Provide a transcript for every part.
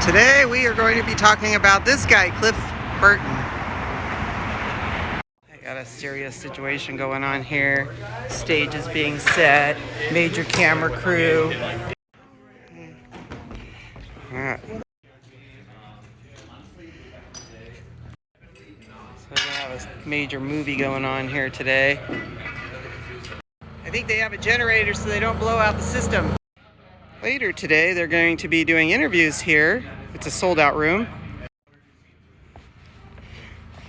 Today we are going to be talking about this guy, Cliff Burton. I got a serious situation going on here. Stage is being set, major camera crew. Alright. So we have a major movie going on here today. I think they have a generator so they don't blow out the system. Later today, they're going to be doing interviews here. It's a sold-out room.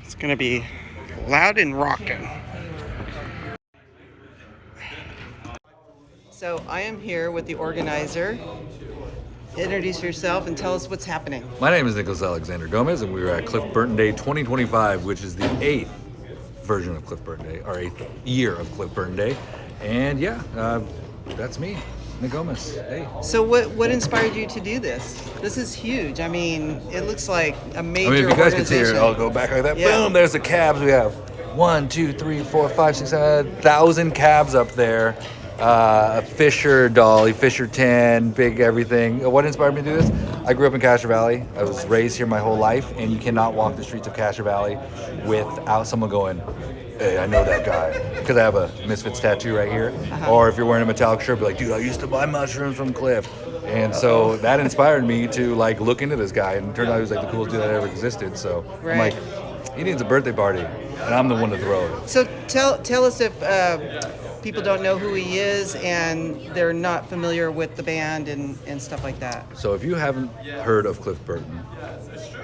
It's going to be loud and rocking. So I am here with the organizer. Introduce yourself and tell us what's happening. My name is Nicholas Alexander Gomez, and we are at Cliff Burton Day 2025, which is the 8th version of Cliff Burton Day, or 8th year of Cliff Burton Day. And yeah, that's me. Nick Gomez. Hey. So what inspired you to do this? This is huge. I mean, it looks like a major if you guys can see it, I'll go back like that. Yeah. Boom, there's the cabs. We have 1, 2, 3, 4, 5, 6, 7, 1,000 cabs up there. A Fisher dolly, Fisher 10, big everything. What inspired me to do this? I grew up in Castro Valley. I was raised here my whole life, and you cannot walk the streets of Castro Valley without someone going, hey, I know that guy, because I have a Misfits tattoo right here. Or if you're wearing a Metallica shirt, be like, dude, I used to buy mushrooms from Cliff. And so that inspired me to like look into this guy, and it turned out he was like the coolest dude that ever existed. So right. I'm like, he needs a birthday party, and I'm the one to throw it. So tell us if people don't know who he is and they're not familiar with the band and stuff like that. So if you haven't heard of Cliff Burton,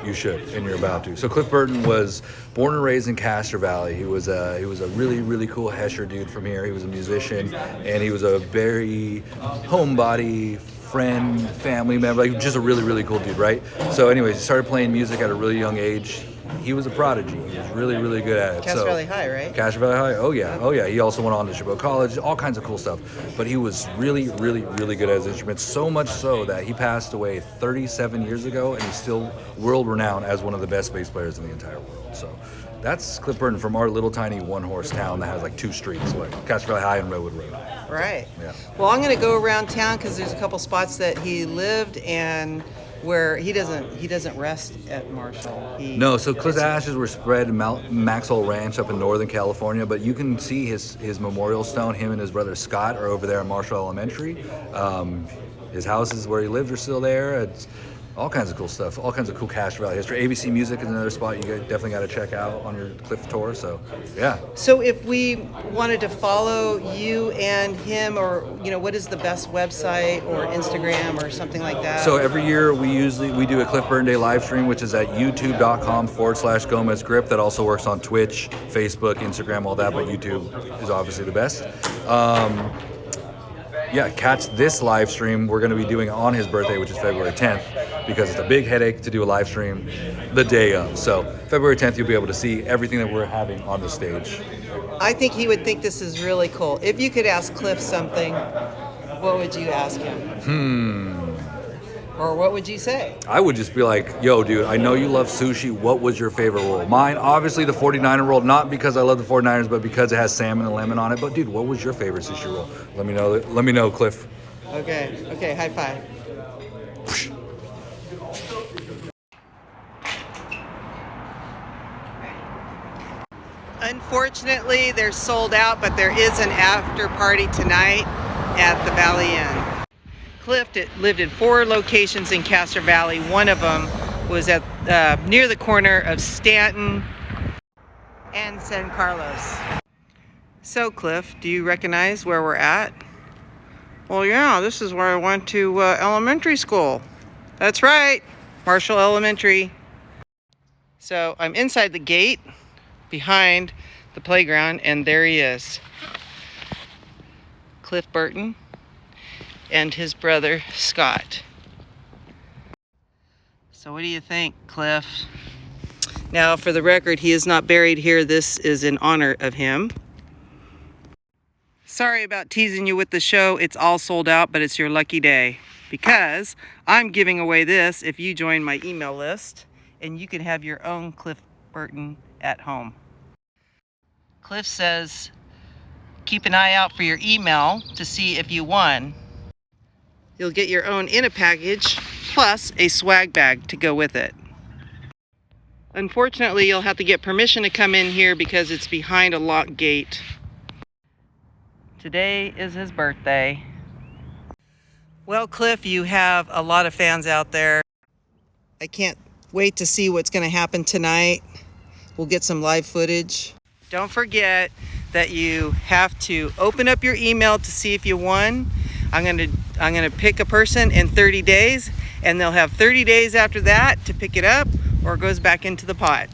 you should, and you're about to. So Cliff Burton was born and raised in Castro Valley. He was a really, really cool Hesher dude from here. He was a musician, and he was a very homebody, friend, family member, like just a really, really cool dude, right? So anyways, he started playing music at a really young age. He was a prodigy. He was really, really good at it. Castro Valley High, right? Castro Valley High, oh yeah. He also went on to Chabot College, all kinds of cool stuff. But he was really, really, really good at his instruments, so much so that he passed away 37 years ago, and he's still world-renowned as one of the best bass players in the entire world. So that's Cliff Burton from our little tiny one-horse town that has like 2 streets, like Castro Valley High and Redwood Road. Right. Yeah. Well, I'm going to go around town because there's a couple spots that he lived and where he doesn't rest at Marshall. No, so Cliff's ashes were spread in Maxwell Ranch up in Northern California, but you can see his memorial stone. Him and his brother Scott are over there at Marshall Elementary. His houses where he lived are still there. It's all kinds of cool stuff, all kinds of cool Castro Valley history. ABC Music is another spot you definitely got to check out on your Cliff tour. So, yeah. So if we wanted to follow you and him, or what is the best website or Instagram or something like that? So every year we do a Cliff Burton Day live stream, which is at youtube.com/Gomez Grip. That also works on Twitch, Facebook, Instagram, all that, but YouTube is obviously the best. Yeah, catch this live stream we're going to be doing on his birthday, which is February 10th, because it's a big headache to do a live stream the day of. So February 10th, you'll be able to see everything that we're having on the stage. I think he would think this is really cool. If you could ask Cliff something, what would you ask him? Or what would you say? I would just be like, yo, dude, I know you love sushi. What was your favorite roll? Mine, obviously, the 49er roll, not because I love the 49ers, but because it has salmon and lemon on it. But, dude, what was your favorite sushi roll? Let me know, Cliff. Okay, high five. Unfortunately, they're sold out, but there is an after party tonight at the Valley Inn. Cliff lived in 4 locations in Castro Valley. One of them was at near the corner of Stanton and San Carlos. So, Cliff, do you recognize where we're at? Well, yeah, this is where I went to elementary school. That's right, Marshall Elementary. So I'm inside the gate behind the playground, and there he is, Cliff Burton and his brother Scott. So what do you think, Cliff? Now, for the record, he is not buried here. This is in honor of him. Sorry about teasing you with the show. It's all sold out, but it's your lucky day, because I'm giving away this if you join my email list, and you can have your own Cliff Burton at home. Cliff says, keep an eye out for your email to see if you won. You'll get your own in a package plus a swag bag to go with it. Unfortunately, you'll have to get permission to come in here because it's behind a locked gate. Today is his birthday. Well, Cliff, you have a lot of fans out there. I can't wait to see what's going to happen tonight. We'll get some live footage. Don't forget that you have to open up your email to see if you won. I'm gonna pick a person in 30 days, and they'll have 30 days after that to pick it up, or it goes back into the pot.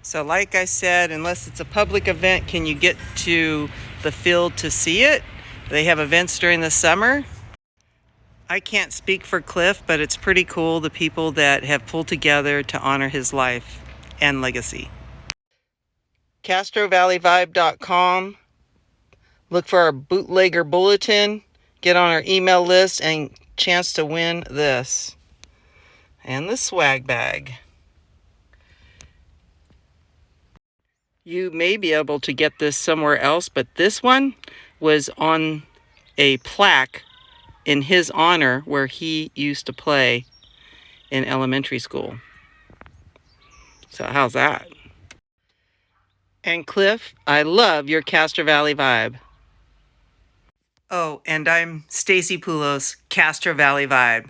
So like I said, unless it's a public event, can you get to the field to see it? They have events during the summer. I can't speak for Cliff, but it's pretty cool, the people that have pulled together to honor his life and legacy. CastroValleyVibe.com. Look for our bootlegger bulletin, get on our email list, and chance to win this. And the swag bag. You may be able to get this somewhere else, but this one was on a plaque in his honor where he used to play in elementary school. So how's that? And Cliff, I love your Castro Valley vibe. Oh, and I'm Stacy Poulos, Castro Valley Vibe.